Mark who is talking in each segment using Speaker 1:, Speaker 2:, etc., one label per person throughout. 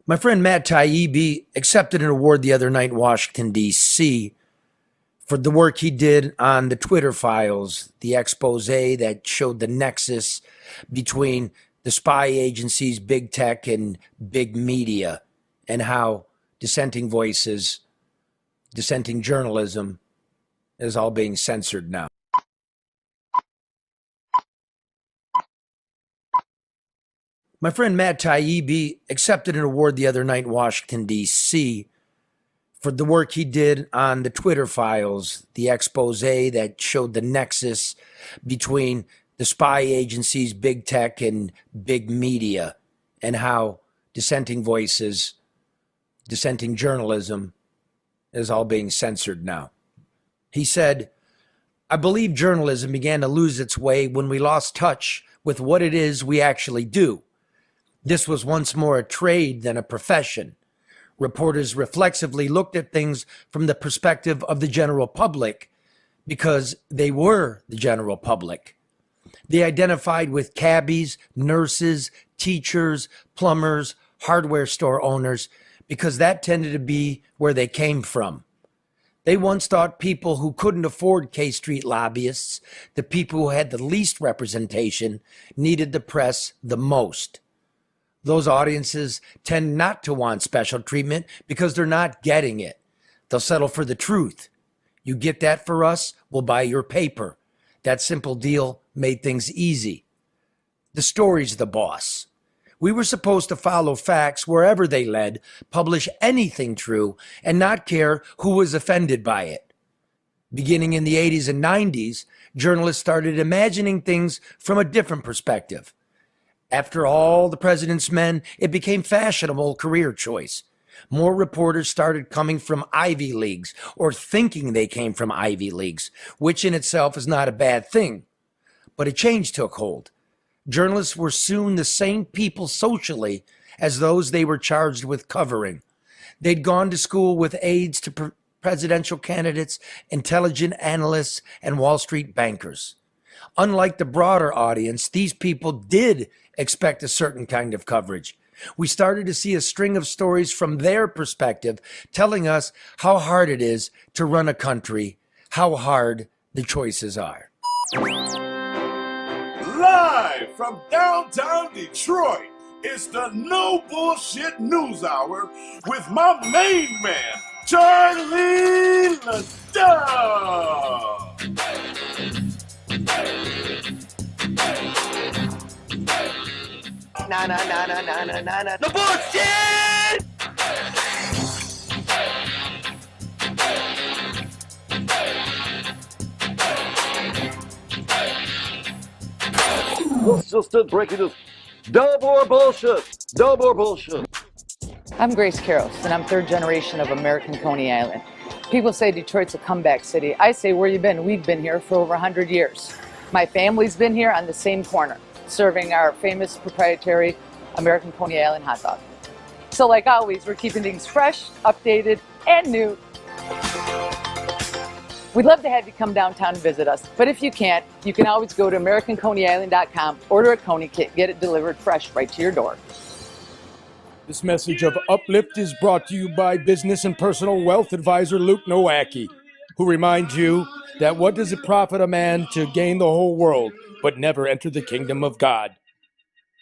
Speaker 1: My friend Matt Taibbi accepted an award the other night in Washington, D.C. for the work he did on the Twitter files, the expose that showed the nexus between the spy agencies, big tech, and big media, and how dissenting voices, dissenting journalism is all being censored now. My friend Matt Taibbi accepted an award the other night in Washington, D.C. for the work he did on the Twitter files, the expose that showed the nexus between the spy agencies, big tech, and big media, and how dissenting voices, dissenting journalism is all being censored now. He said, "I believe journalism began to lose its way when we lost touch with what it is we actually do. This was once more a trade than a profession. Reporters reflexively looked at things from the perspective of the general public because they were the general public. They identified with cabbies, nurses, teachers, plumbers, hardware store owners, because that tended to be where they came from. They once thought people who couldn't afford K Street lobbyists, the people who had the least representation, needed the press the most. Those audiences tend not to want special treatment because they're not getting it. They'll settle for the truth. You get that for us, we'll buy your paper. That simple deal made things easy. The story's the boss. We were supposed to follow facts wherever they led, publish anything true, and not care who was offended by it. Beginning in the 80s and 90s, journalists started imagining things from a different perspective. After all the president's men, it became fashionable career choice. More reporters started coming from Ivy Leagues or thinking they came from Ivy Leagues, which in itself is not a bad thing. But a change took hold. Journalists were soon the same people socially as those they were charged with covering. They'd gone to school with aides to presidential candidates, intelligent analysts, and Wall Street bankers. Unlike the broader audience, these people did expect a certain kind of coverage. We started to see a string of stories from their perspective telling us how hard it is to run a country, how hard the choices are.
Speaker 2: Live from downtown Detroit, it's the No Bullshit News Hour with my main man, Charlie LeDuff.
Speaker 3: Na na na na na na na na. The bullshit!
Speaker 4: Let's just did breaking news. No more bullshit. No more bullshit.
Speaker 5: I'm Grace Karros, and I'm third generation of American Coney Island. People say Detroit's a comeback city. I say, where you been? We've been here for over 100 years. My family's been here on the same corner, serving our famous proprietary American Coney Island hot dog. So like always, we're keeping things fresh, updated, and new. We'd love to have you come downtown and visit us, but if you can't, you can always go to AmericanConeyIsland.com, order a Coney kit, get it delivered fresh right to your door.
Speaker 6: This message of Uplift is brought to you by business and personal wealth advisor Luke Nowacki, who reminds you that what does it profit a man to gain the whole world but never enter the kingdom of God?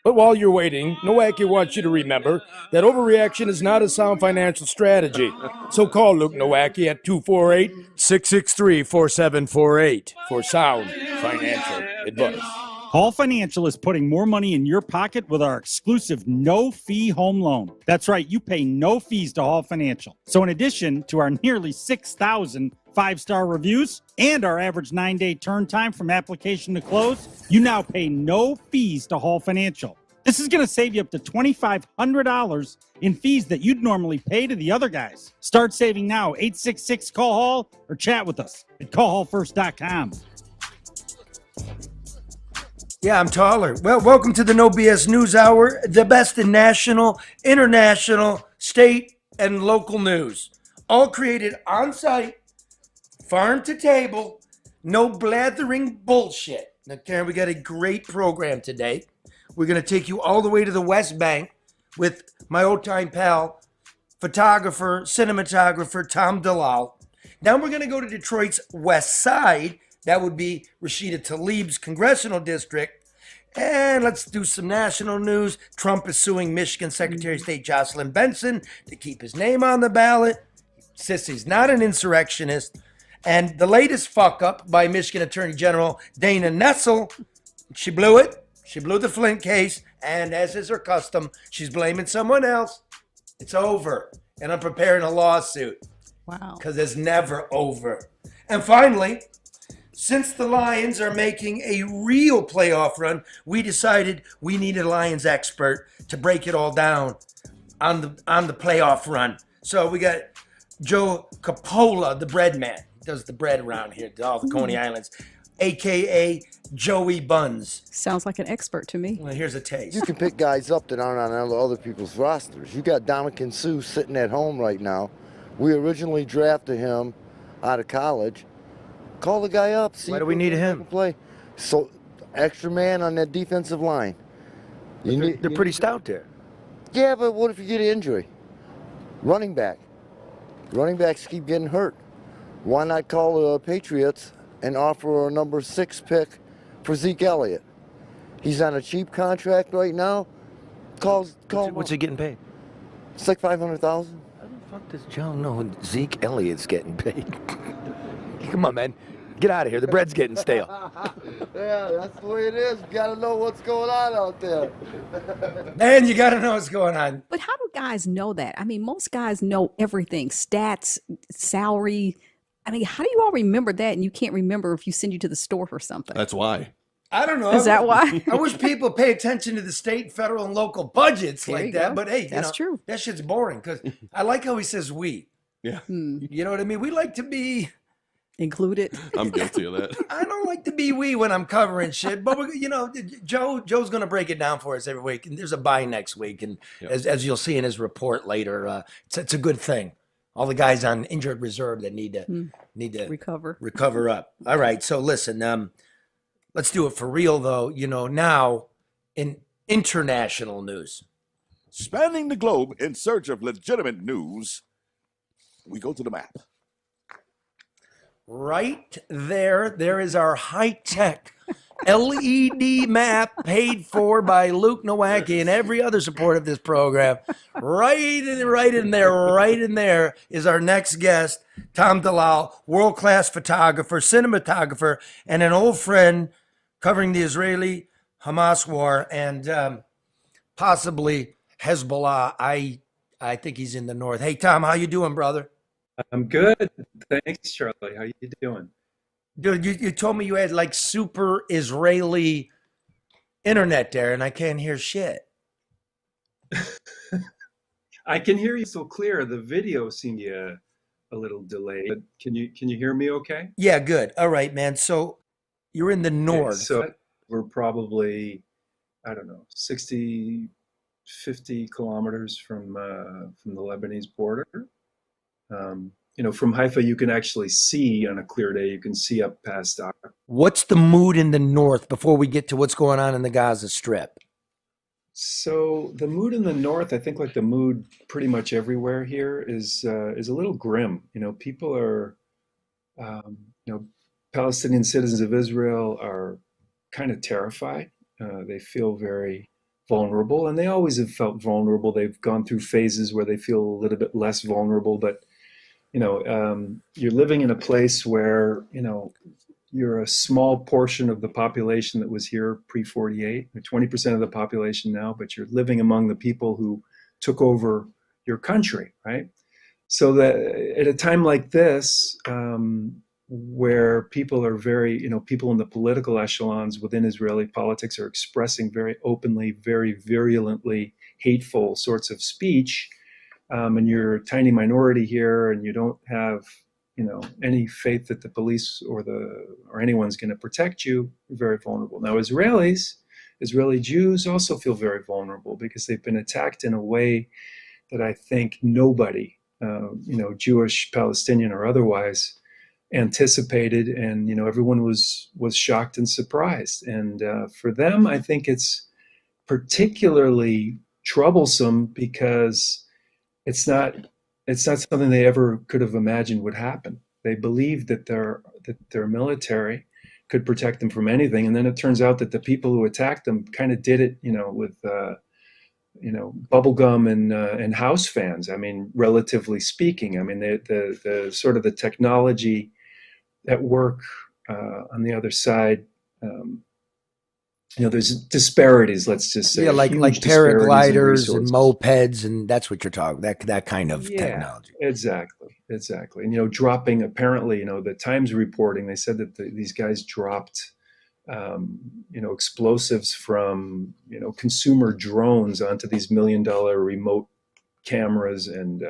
Speaker 6: But while you're waiting, Nowacki wants you to remember that overreaction is not a sound financial strategy. So call Luke Nowacki at 248-663-4748 for sound financial advice.
Speaker 7: Hall Financial is putting more money in your pocket with our exclusive no-fee home loan. That's right, you pay no fees to Hall Financial. So in addition to our nearly 6,000 five-star reviews and our average 9-day turn time from application to close, you now pay no fees to Hall Financial. This is going to save you up to $2,500 in fees that you'd normally pay to the other guys. Start saving now, 866-CALL-HALL, or chat with us at callhallfirst.com.
Speaker 1: Yeah, I'm taller. Well, welcome to the No BS News Hour, the best in national, international, state, and local news. All created on site, farm to table, no blathering bullshit. Now, Karen, we got a great program today. We're going to take you all the way to the West Bank, with my old-time pal, photographer, cinematographer, Tom Dallal. Now we're going to go to Detroit's west side. That would be Rashida Tlaib's congressional district. And let's do some national news. Trump is suing Michigan Secretary of State Jocelyn Benson to keep his name on the ballot. Says he's not an insurrectionist. And the latest fuck up by Michigan Attorney General Dana Nessel, she blew it. She blew the Flint case. And as is her custom, she's blaming someone else. It's over. And I'm preparing a lawsuit.
Speaker 8: Wow.
Speaker 1: Because it's never over. And finally, since the Lions are making a real playoff run, we decided we needed a Lions expert to break it all down on the playoff run. So we got Joe Capola, the bread man. He does the bread around here to all the Coney Islands, a.k.a. Joey Buns.
Speaker 8: Sounds like an expert to me.
Speaker 1: Well, here's a taste.
Speaker 9: You can pick guys up that aren't on other people's rosters. You got Dominican Sue sitting at home right now. We originally drafted him out of college. Call the guy up. See
Speaker 1: Why do we need him?
Speaker 9: Play. So, extra man on that defensive line.
Speaker 1: They're pretty stout there.
Speaker 9: Yeah, but what if you get an injury? Running back. Running backs keep getting hurt. Why not call the Patriots and offer a number 6 pick for Zeke Elliott? He's on a cheap contract right now. Call
Speaker 10: What's he getting paid?
Speaker 9: It's like $500,000.
Speaker 10: How the fuck does Joe know Zeke Elliott's getting paid? Come on, man. Get out of here. The bread's getting stale.
Speaker 9: Yeah, that's the way it is. You gotta know what's going on out there.
Speaker 1: Man, you got to know what's going on.
Speaker 8: But how do guys know that? I mean, most guys know everything, stats, salary. I mean, how do you all remember that and you can't remember if you send you to the store for something?
Speaker 2: That's why.
Speaker 1: I don't know.
Speaker 8: Is that why?
Speaker 1: I wish people pay attention to the state, federal, and local budgets
Speaker 8: There
Speaker 1: like
Speaker 8: you
Speaker 1: that.
Speaker 8: go.
Speaker 1: But hey,
Speaker 8: That's true.
Speaker 1: That shit's boring because I like how he says we.
Speaker 2: Yeah,
Speaker 1: You know what I mean? We like to be.
Speaker 8: Included.
Speaker 2: I'm guilty of that.
Speaker 1: I don't like to be we when I'm covering shit, but Joe's going to break it down for us every week. And there's a bye next week, and as you'll see in his report later, it's a good thing. All the guys on injured reserve that need to recover up. All right, so listen, let's do it for real though. Now in international news,
Speaker 2: Spanning the globe in search of legitimate news, we go to the map.
Speaker 1: right there is our high-tech LED map paid for by Luke Nowacki and every other support of this program. Right in there is our next guest, Tom Dallal, world-class photographer, cinematographer, and an old friend covering the Israeli Hamas war and possibly Hezbollah. I think he's in the north. Hey, Tom, how you doing, brother?
Speaker 11: I'm good. Thanks, Charlie. How you doing?
Speaker 1: Dude, you told me you had like super Israeli internet there, and I can't hear shit.
Speaker 11: I can hear you so clear. The video seemed to be a little delayed. But can you hear me okay?
Speaker 1: Yeah, good. All right, man. So you're in the north.
Speaker 11: So we're probably, I don't know, 60, 50 kilometers from the Lebanese border. From Haifa, you can actually see on a clear day, you can see up past Acre.
Speaker 1: What's the mood in the north before we get to what's going on in the Gaza Strip?
Speaker 11: So the mood in the north, I think like the mood pretty much everywhere here is a little grim. People are, Palestinian citizens of Israel are kind of terrified. They feel very vulnerable, and they always have felt vulnerable. They've gone through phases where they feel a little bit less vulnerable, but you're living in a place where, you're a small portion of the population that was here pre-48, 20% of the population now, but you're living among the people who took over your country, right? So that at a time like this, where people are very, people in the political echelons within Israeli politics are expressing very openly, very virulently hateful sorts of speech, and you're a tiny minority here, and you don't have, any faith that the police or anyone's going to protect you, you're very vulnerable. Now, Israeli Jews also feel very vulnerable because they've been attacked in a way that I think nobody, Jewish, Palestinian, or otherwise, anticipated, and everyone was shocked and surprised. And for them, I think it's particularly troublesome because it's not something they ever could have imagined would happen. They believed that their military could protect them from anything, and then it turns out that the people who attacked them kind of did it, with bubblegum and house fans. I mean, relatively speaking, I mean the sort of the technology at work on the other side. There's disparities. Let's just say,
Speaker 1: like
Speaker 11: huge
Speaker 1: paragliders and mopeds, and that's what you're talking. That kind of technology.
Speaker 11: Exactly. And dropping, apparently, the Times reporting, they said that these guys dropped explosives from consumer drones onto these $1 million remote cameras and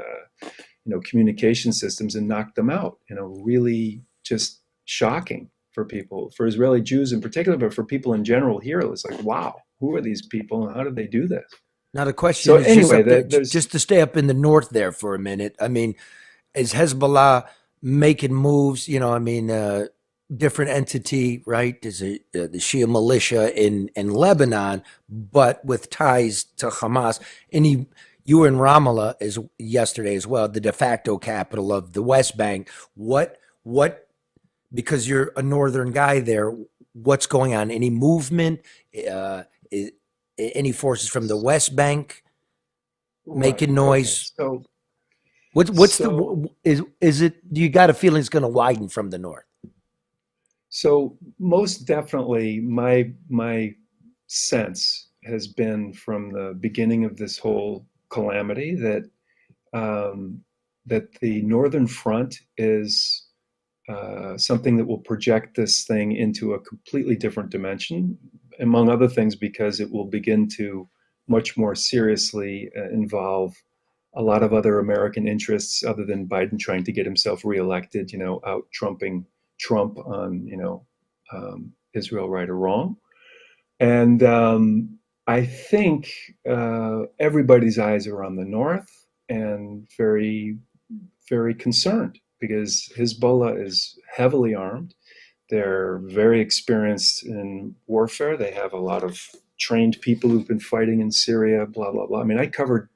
Speaker 11: communication systems and knocked them out. Really just shocking for people, for Israeli Jews in particular, but for people in general here. It's like, wow, who are these people and how did they do this?
Speaker 1: Now the question
Speaker 11: So
Speaker 1: is,
Speaker 11: anyway,
Speaker 1: just to stay up in the north there for a minute. I mean, is Hezbollah making moves? Different entity, right? Is the Shia militia in Lebanon, but with ties to Hamas. And you were in Ramallah yesterday as well, the de facto capital of the West Bank. What? Because you're a northern guy there, what's going on? Any movement? Any forces from the West Bank making noise?
Speaker 11: Okay.
Speaker 1: Is it? Do you got a feeling it's going to widen from the north?
Speaker 11: So most definitely, my sense has been from the beginning of this whole calamity that the Northern Front is something that will project this thing into a completely different dimension, among other things, because it will begin to much more seriously involve a lot of other American interests other than Biden trying to get himself reelected, out trumping Trump on, Israel right or wrong. And I think everybody's eyes are on the north and very, very concerned, because Hezbollah is heavily armed. They're very experienced in warfare. They have a lot of trained people who've been fighting in Syria, blah, blah, blah. I mean, I covered,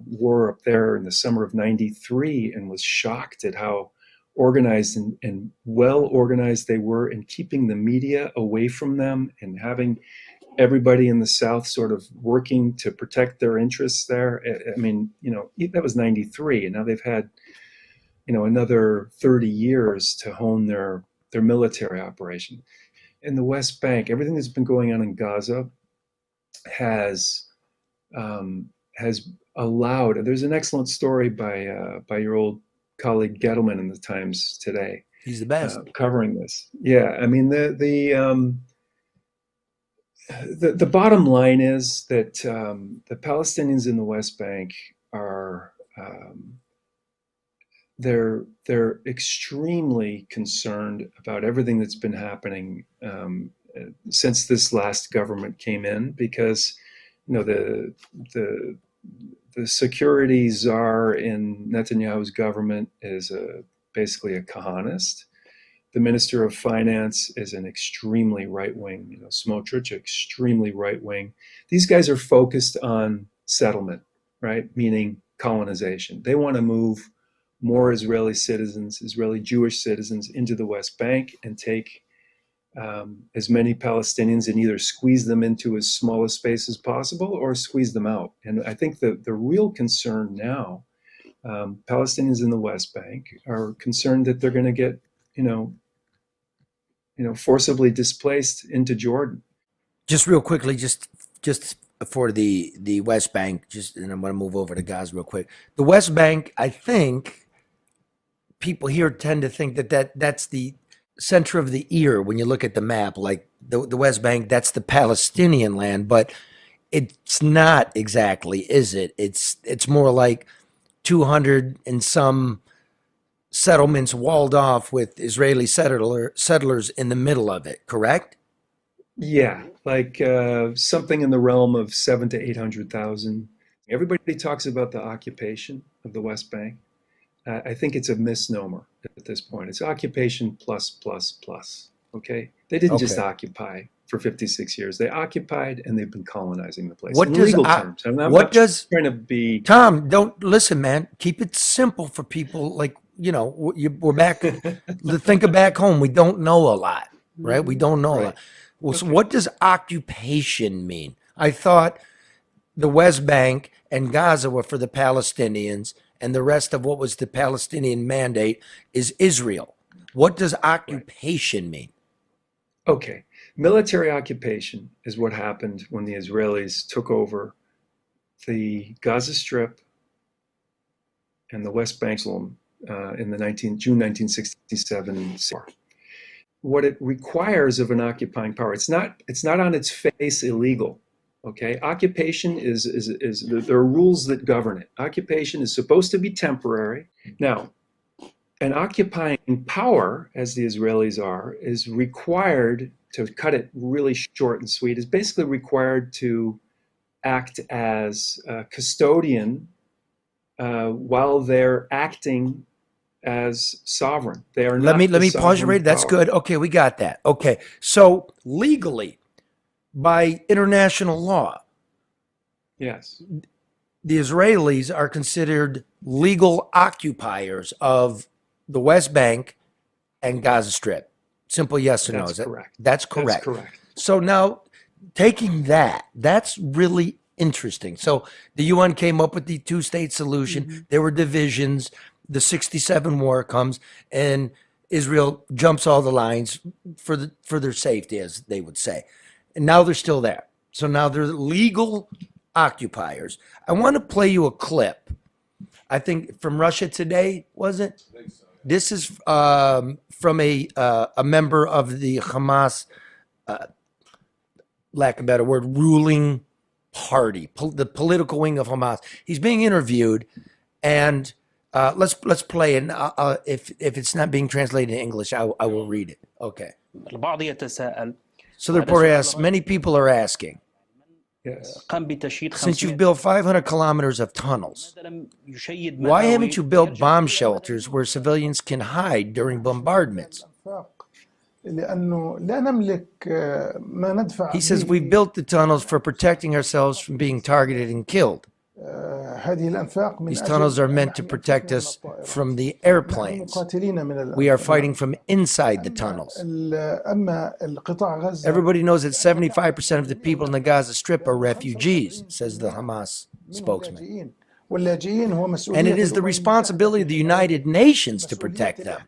Speaker 11: war up there in the summer of '93 and was shocked at how organized and well organized they were in keeping the media away from them and having everybody in the South sort of working to protect their interests there. I mean, that was '93, and now they've had, another 30 years to hone their military operation. In the West Bank, everything that's been going on in Gaza has allowed. There's an excellent story by your old colleague Gettleman in the Times today.
Speaker 1: He's the best
Speaker 11: covering this. Yeah, I mean the bottom line is that the Palestinians in the West Bank are they're extremely concerned about everything that's been happening since this last government came in, because the security czar in Netanyahu's government is basically a Kahanist. The Minister of Finance is an extremely right-wing, Smotrich, extremely right-wing. These guys are focused on settlement, right? Meaning colonization. They want to move more Israeli citizens, Israeli Jewish citizens, into the West Bank and take as many Palestinians and either squeeze them into as small a space as possible or squeeze them out. And I think the real concern now, Palestinians in the West Bank are concerned that they're going to get, forcibly displaced into Jordan.
Speaker 1: Just real quickly, just for the West Bank, and I'm going to move over to Gaza real quick. The West Bank, I think people here tend to think that's the center of the ear when you look at the map, like the West Bank, that's the Palestinian land, but it's not exactly, is it? It's more like 200 and some settlements walled off with Israeli settlers in the middle of it, correct?
Speaker 11: Yeah, like something in the realm of 700,000 to 800,000. Everybody talks about the occupation of the West Bank. I think it's a misnomer at this point. It's occupation plus. Okay, they didn't just
Speaker 1: Okay.
Speaker 11: occupy for 56 years. They occupied and they've been colonizing the place.
Speaker 1: What
Speaker 11: In
Speaker 1: does
Speaker 11: legal
Speaker 1: o-
Speaker 11: terms. I'm
Speaker 1: what
Speaker 11: not
Speaker 1: does
Speaker 11: trying to be.
Speaker 1: Tom? Don't listen, man. Keep it simple for people. Like we're back. Think of back home. We don't know a lot, right? We don't know a lot. Well, so what does occupation mean? I thought the West Bank and Gaza were for the Palestinians, and the rest of what was the Palestinian mandate is Israel. What does occupation mean?
Speaker 11: Okay, military occupation is what happened when the Israelis took over the Gaza Strip and the West Bank in the June 1967 war. What it requires of an occupying power, it's not on its face illegal. Okay, occupation is there are rules that govern it. Occupation is supposed to be temporary. Now, an occupying power, as the Israelis are, is required, to cut it really short and sweet, is basically required to act as a custodian while they're acting as sovereign. They are not.
Speaker 1: Let me pause you right. That's good. Okay, we got that. Okay, so legally, by international law,
Speaker 11: yes,
Speaker 1: the Israelis are considered legal occupiers of the West Bank and Gaza Strip. Simple yes or no.
Speaker 11: That's correct.
Speaker 1: That's correct.
Speaker 11: That's correct.
Speaker 1: So now, taking that's really interesting. So the UN came up with the two-state solution. There were divisions. The 67 war comes, and Israel jumps all the lines for their safety, as they would say. And now they're still there. So now they're legal occupiers. I want to play you a clip. I think from Russia Today, was it? This is from a member of the Hamas, lack of a better word, ruling party, the political wing of Hamas. He's being interviewed, and let's play it. If it's not being translated in English, I will read it. Okay. So the reporter asks, many people are asking,
Speaker 11: yes,
Speaker 1: since you've built 500 kilometers of tunnels, why haven't you built bomb shelters where civilians can hide during bombardments? He says we've built the tunnels for protecting ourselves from being targeted and killed. These tunnels are meant to protect us from the airplanes. We are fighting from inside the tunnels. Everybody knows that 75% of the people in the Gaza Strip are refugees, says the Hamas spokesman. And it is the responsibility of the United Nations to protect them.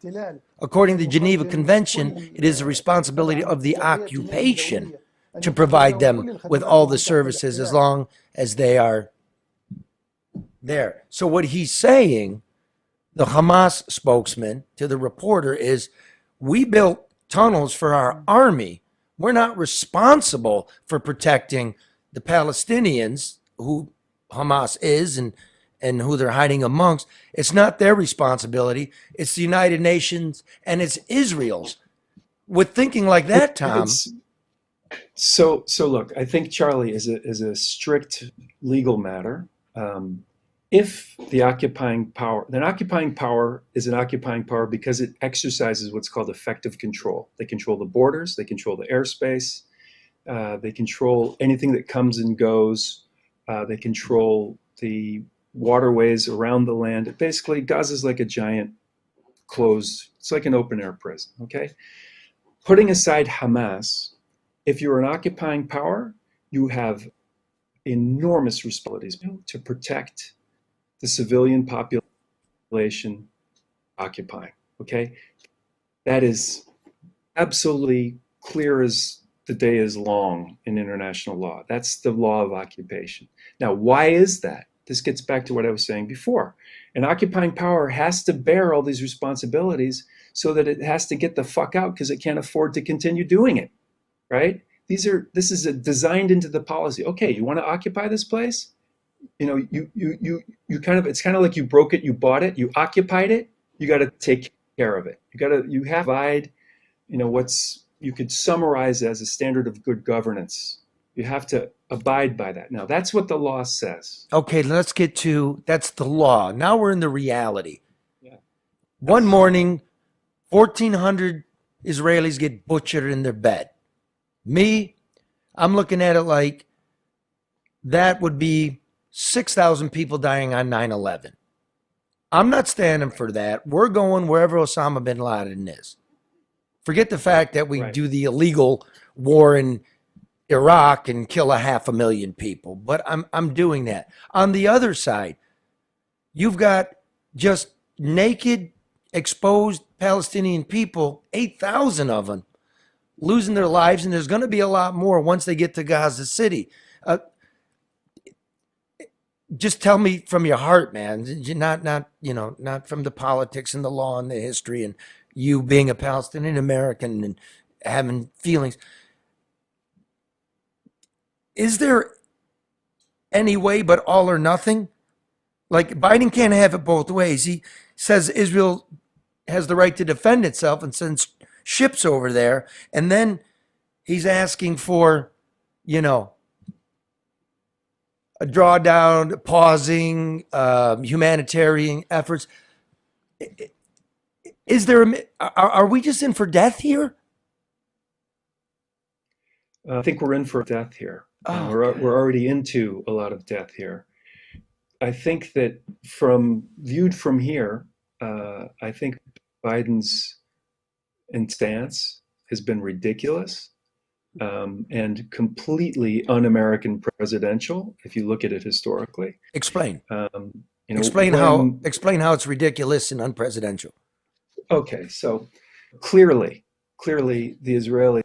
Speaker 1: According to the Geneva Convention, it is the responsibility of the occupation to provide them with all the services as long as they are there. So what he's saying, the Hamas spokesman to the reporter, is we built tunnels for our army. We're not responsible for protecting the Palestinians, who Hamas is and who they're hiding amongst. It's not their responsibility. It's the United Nations and it's Israel's. With thinking like that, Tom.
Speaker 11: So look, I think, Charlie, is a strict legal matter. If the occupying power, an occupying power is an occupying power because it exercises what's called effective control. They control the borders, they control the airspace, they control anything that comes and goes, they control the waterways around the land. Basically, Gaza is like a giant closed, it's like an open air prison, okay? Putting aside Hamas, if you're an occupying power, you have enormous responsibilities to protect the civilian population occupying, okay? That is absolutely clear as the day is long in international law. That's the law of occupation. Now, why is that? This gets back to what I was saying before. An occupying power has to bear all these responsibilities so that it has to get the fuck out because it can't afford to continue doing it, right? This is designed into the policy. Okay, you want to occupy this place? You know, you kind of, it's kind of like you broke it, you bought it, you occupied it, you got to take care of it. You have to provide, you know, what's, you could summarize as a standard of good governance. You have to abide by that. Now, that's what the law says.
Speaker 1: Okay, let's get to, that's the law. Now we're in the reality. Yeah. One morning, 1,400 Israelis get butchered in their bed. Me, I'm looking at it like that would be 6,000 people dying on 9/11. I'm not standing for that. We're going wherever Osama bin Laden is. Forget the fact that we do the illegal war in Iraq and kill 500,000 people, but I'm doing that. On the other side, you've got just naked, exposed Palestinian people, 8,000 of them, losing their lives, and there's going to be a lot more once they get to Gaza City. Just tell me from your heart, man. Not from the politics and the law and the history and you being a Palestinian American and having feelings. Is there any way but all or nothing? Like, Biden can't have it both ways. He says Israel has the right to defend itself and sends ships over there, and then he's asking for, a drawdown, pausing, humanitarian efforts. Is there? Are we just in for death here?
Speaker 11: I think we're in for death here. We're already into a lot of death here. I think that viewed from here, I think Biden's stance has been ridiculous and completely un-American presidential. If you look at it historically,
Speaker 1: explain. Explain how it's ridiculous and unpresidential.
Speaker 11: Okay, so clearly, the Israelis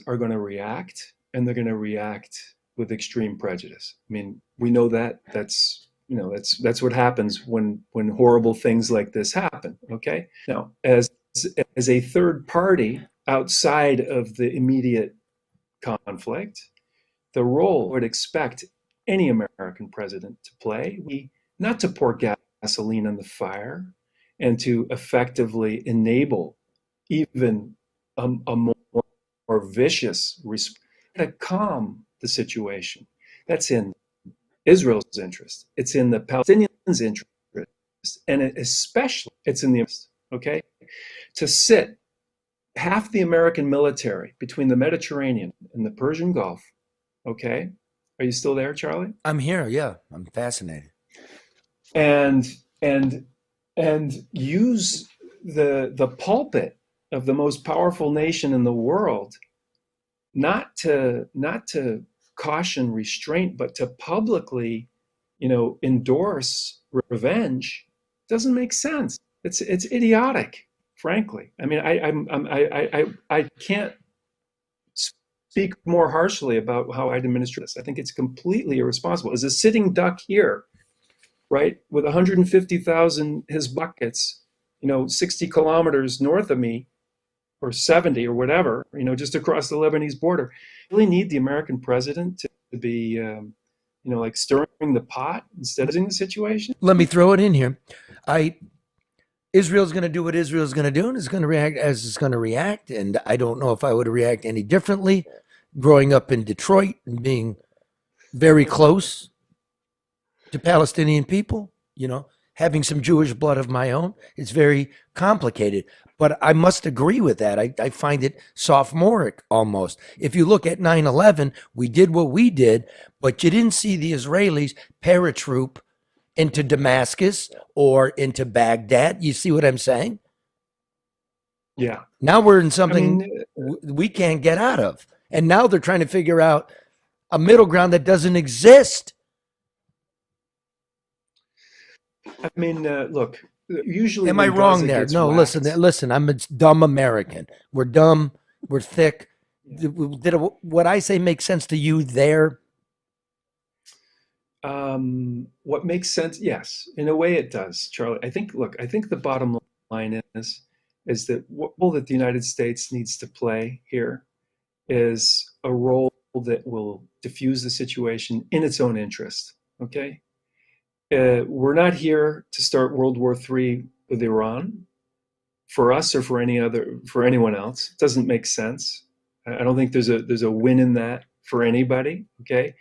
Speaker 11: are going to react, and they're going to react with extreme prejudice. I mean, we know that. That's what happens when horrible things like this happen. Okay, now as a third party outside of the immediate conflict, the role I would expect any American president to play, not to pour gasoline on the fire and to effectively enable even a more vicious response, to calm the situation. That's in Israel's interest. It's in the Palestinians' interest, and especially it's in the interest, okay, to sit half the American military between the Mediterranean and the Persian Gulf. Okay, are you still there, Charlie?
Speaker 1: I'm here. Yeah, I'm fascinated.
Speaker 11: And use the pulpit of the most powerful nation in the world, not to caution restraint, but to publicly, endorse revenge, doesn't make sense. It's idiotic, frankly. I mean, I can't speak more harshly about how I'd administer this. I think it's completely irresponsible. As a sitting duck here, right, with 150,000 his buckets, 60 kilometers north of me, or 70 or whatever, just across the Lebanese border. Really need the American president to be, like stirring the pot instead of in the situation?
Speaker 1: Let me throw it in here. Israel's going to do what Israel's going to do, and it's going to react as it's going to react. And I don't know if I would react any differently. Growing up in Detroit and being very close to Palestinian people, having some Jewish blood of my own, it's very complicated. But I must agree with that. I find it sophomoric almost. If you look at 9/11, we did what we did, but you didn't see the Israelis paratroop into Damascus or into Baghdad. You see what I'm saying?
Speaker 11: Yeah.
Speaker 1: Now we're in something we can't get out of. And now they're trying to figure out a middle ground that doesn't exist.
Speaker 11: I mean, look, usually.
Speaker 1: Am I wrong there? No, listen, I'm a dumb American. We're dumb. We're thick. Did what I say make sense to you there?
Speaker 11: What makes sense? Yes, in a way it does, Charlie. I think the bottom line is that what role that the United States needs to play here is a role that will diffuse the situation in its own interest. Okay. We're not here to start World War III with Iran, for us or for anyone else. It doesn't make sense. I don't think there's a win in that for anybody. Okay,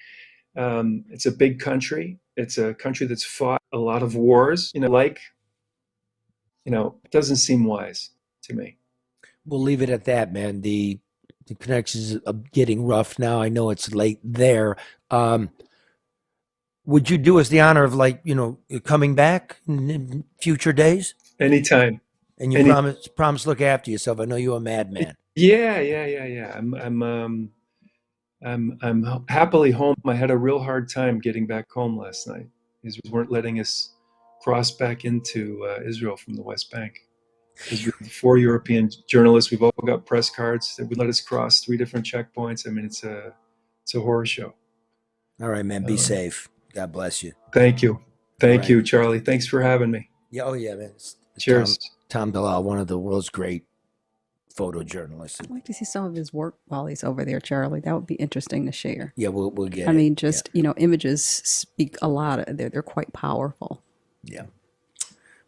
Speaker 11: it's a big country. It's a country that's fought a lot of wars. It doesn't seem wise to me.
Speaker 1: We'll leave it at that, man. The connections are getting rough now. I know it's late there. Would you do us the honor of, like, coming back in future days?
Speaker 11: Anytime.
Speaker 1: And you promise to look after yourself. I know you're a madman.
Speaker 11: Yeah. I'm happily home. I had a real hard time getting back home last night. Israelis weren't letting us cross back into Israel from the West Bank. Because we're 4 European journalists. We've all got press cards that would let us cross 3 different checkpoints. I mean, it's a horror show.
Speaker 1: All right, man. Be safe. God bless you.
Speaker 11: Thank you. Thank you, Charlie. Thanks for having me.
Speaker 1: Yeah. Oh, yeah, man.
Speaker 11: Cheers.
Speaker 1: Tom Dallal, one of the world's great photojournalists.
Speaker 8: I'd like to see some of his work while he's over there, Charlie. That would be interesting to share.
Speaker 1: Yeah, we'll get it.
Speaker 8: I mean, just, images speak a lot. They're quite powerful.
Speaker 1: Yeah.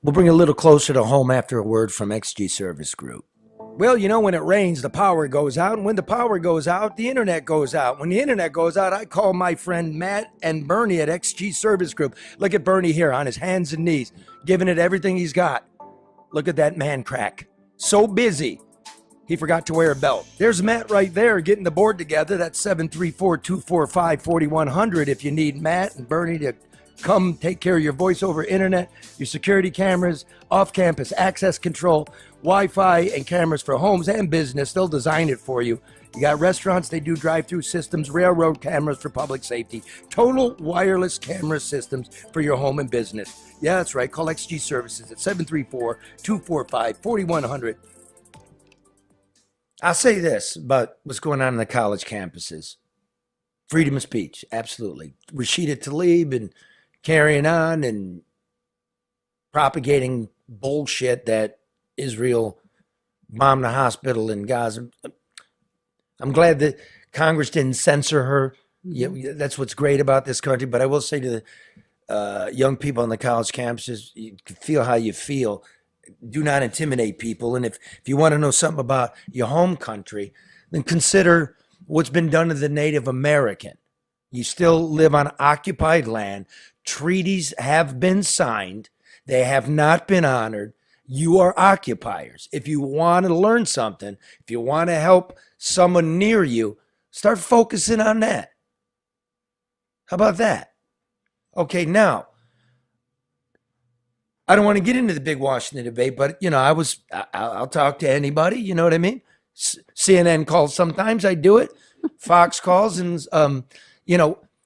Speaker 1: We'll bring it a little closer to home after a word from XG Service Group. Well, when it rains, the power goes out. And when the power goes out, the internet goes out. When the internet goes out, I call my friend Matt and Bernie at XG Service Group. Look at Bernie here on his hands and knees, giving it everything he's got. Look at that man crack. So busy, he forgot to wear a belt. There's Matt right there getting the board together. That's 734-245-4100 if you need Matt and Bernie to come take care of your voice over internet, your security cameras, off-campus access control, Wi-Fi, and cameras for homes and business. They'll design it for you. You got restaurants, they do drive-through systems, railroad cameras for public safety, total wireless camera systems for your home and business. Yeah, that's right. Call XG Services at 734-245-4100. I'll say this about what's going on in the college campuses. Freedom of speech, absolutely. Rashida Tlaib and carrying on and propagating bullshit that Israel bombed the hospital in Gaza. I'm glad that Congress didn't censor her. Yeah, that's what's great about this country. But I will say to the young people on the college campuses, you can feel how you feel. Do not intimidate people. And if you want to know something about your home country, then consider what's been done to the Native American. You still live on occupied land. Treaties have been signed. They have not been honored. You are occupiers. If you want to learn something, if you want to help someone near you, start focusing on that. How about that? Okay, now, I don't want to get into the big Washington debate, but, I'll talk to anybody, you know what I mean? CNN calls sometimes, I do it. Fox calls, and,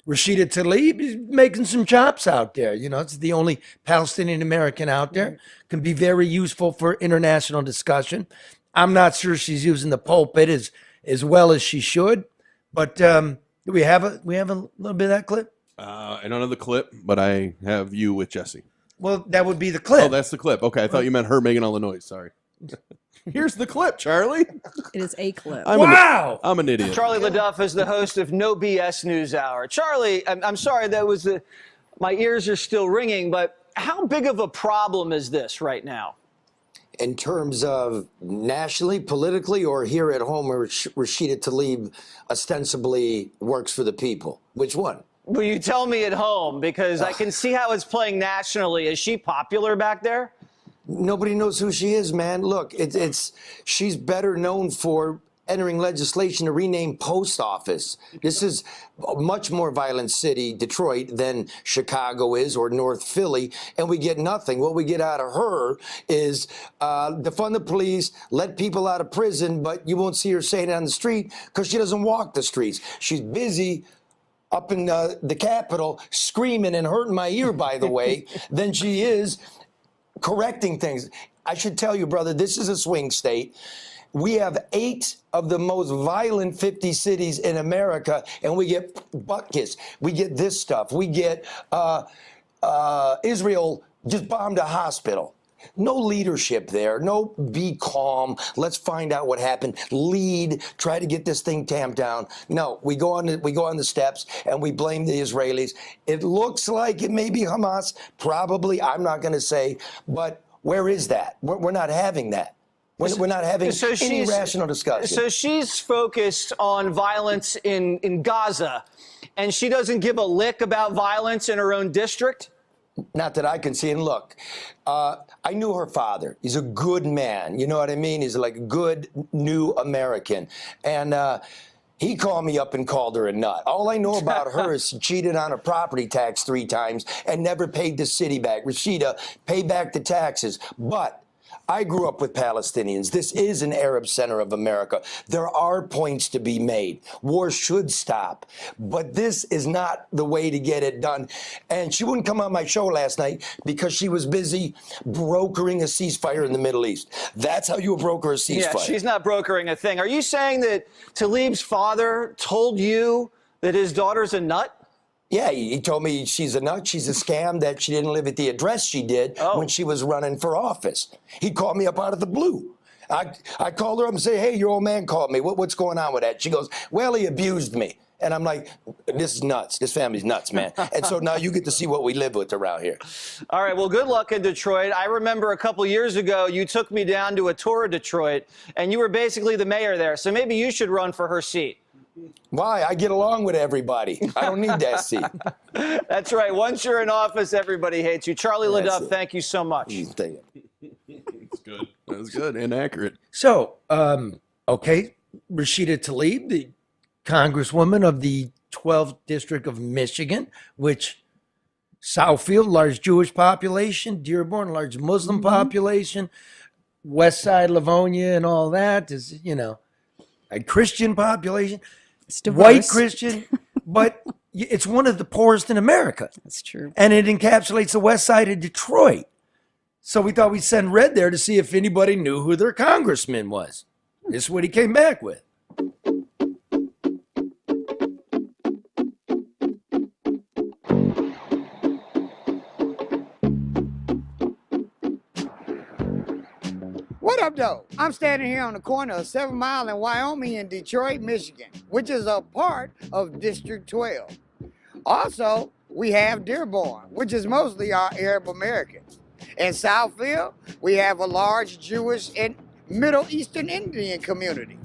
Speaker 1: Rashida Tlaib is making some chops out there. It's the only Palestinian American out there. Can be very useful for international discussion. I'm not sure she's using the pulpit as well as she should, but do we have a little bit of that clip?
Speaker 12: I don't have the clip, but I have you with Jesse.
Speaker 1: Well, that would be the clip.
Speaker 12: Oh, that's the clip. Okay, I thought you meant her making all the noise. Sorry. Here's the clip, Charlie.
Speaker 8: It is a clip.
Speaker 1: Wow!
Speaker 12: I'm an idiot.
Speaker 3: Charlie LeDuff is the host of No BS Newshour. Charlie, I'm sorry, my ears are still ringing, but how big of a problem is this right now?
Speaker 1: In terms of nationally, politically, or here at home where Rashida Tlaib ostensibly works for the people? Which one?
Speaker 3: Will you tell me at home? Because I can see how it's playing nationally. Is she popular back there?
Speaker 1: Nobody knows who she is, man. Look, she's better known for entering legislation to rename post office. This is a much more violent city, Detroit, than Chicago is or North Philly, and we get nothing. What we get out of her is defund the police, let people out of prison, but you won't see her saying it on the street because she doesn't walk the streets. She's busy up in the Capitol screaming and hurting my ear, by the way, than she is correcting things. I should tell you, brother, this is a swing state. We have 8 of the most violent 50 cities in America, and we get butt kiss. We get this stuff. We get Israel just bombed a hospital. No leadership there. No be calm. Let's find out what happened. Lead. Try to get this thing tamped down. No, we go on the steps and we blame the Israelis. It looks like it may be Hamas. Probably. I'm not going to say. But where is that? We're not having that. We're not having any rational discussion.
Speaker 3: So she's focused on violence in Gaza, and she doesn't give a lick about violence in her own district?
Speaker 10: Not that I can see. And look, I knew her father. He's a good man. You know what I mean? He's like a good new American. And he called me up and called her a nut. All I know about her is she cheated on her property tax 3 times and never paid the city back. Rashida, pay back the taxes. But I grew up with Palestinians. This is an Arab center of America. There are points to be made. War should stop. But this is not the way to get it done. And she wouldn't come on my show last night because she was busy brokering a ceasefire in the Middle East. That's how you broker a ceasefire.
Speaker 3: Yeah, she's not brokering a thing. Are you saying that Tlaib's father told you that his daughter's a nut?
Speaker 10: Yeah, he told me she's a nut, she's a scam, that she didn't live at the address she did when she was running for office. He called me up out of the blue. I called her up and say, hey, your old man called me. What's going on with that? She goes, well, he abused me. And I'm like, this is nuts. This family's nuts, man. And so now you get to see what we live with around here.
Speaker 3: All right, well, good luck in Detroit. I remember a couple years ago, you took me down to a tour of Detroit, and you were basically the mayor there. So maybe you should run for her seat.
Speaker 10: Why? I get along with everybody. I don't need that seat.
Speaker 3: That's right. Once you're in office, everybody hates you. Charlie LeDuff, thank you so much.
Speaker 12: That's good. That's good and accurate.
Speaker 1: So, okay, Rashida Tlaib, the congresswoman of the 12th District of Michigan, which Southfield, large Jewish population, Dearborn, large Muslim population, Westside, Livonia, and all that is, you know, a Christian population, white Christian, but it's one of the poorest in America.
Speaker 8: That's true.
Speaker 1: And it encapsulates the west side of Detroit. So we thought we'd send Red there to see if anybody knew who their congressman was. This is what he came back with.
Speaker 13: What up, though? I'm standing here on the corner of 7 Mile and Wyoming in Detroit, Michigan, which is a part of District 12. Also, we have Dearborn, which is mostly our Arab Americans. In Southfield, we have a large Jewish and Middle Eastern Indian community.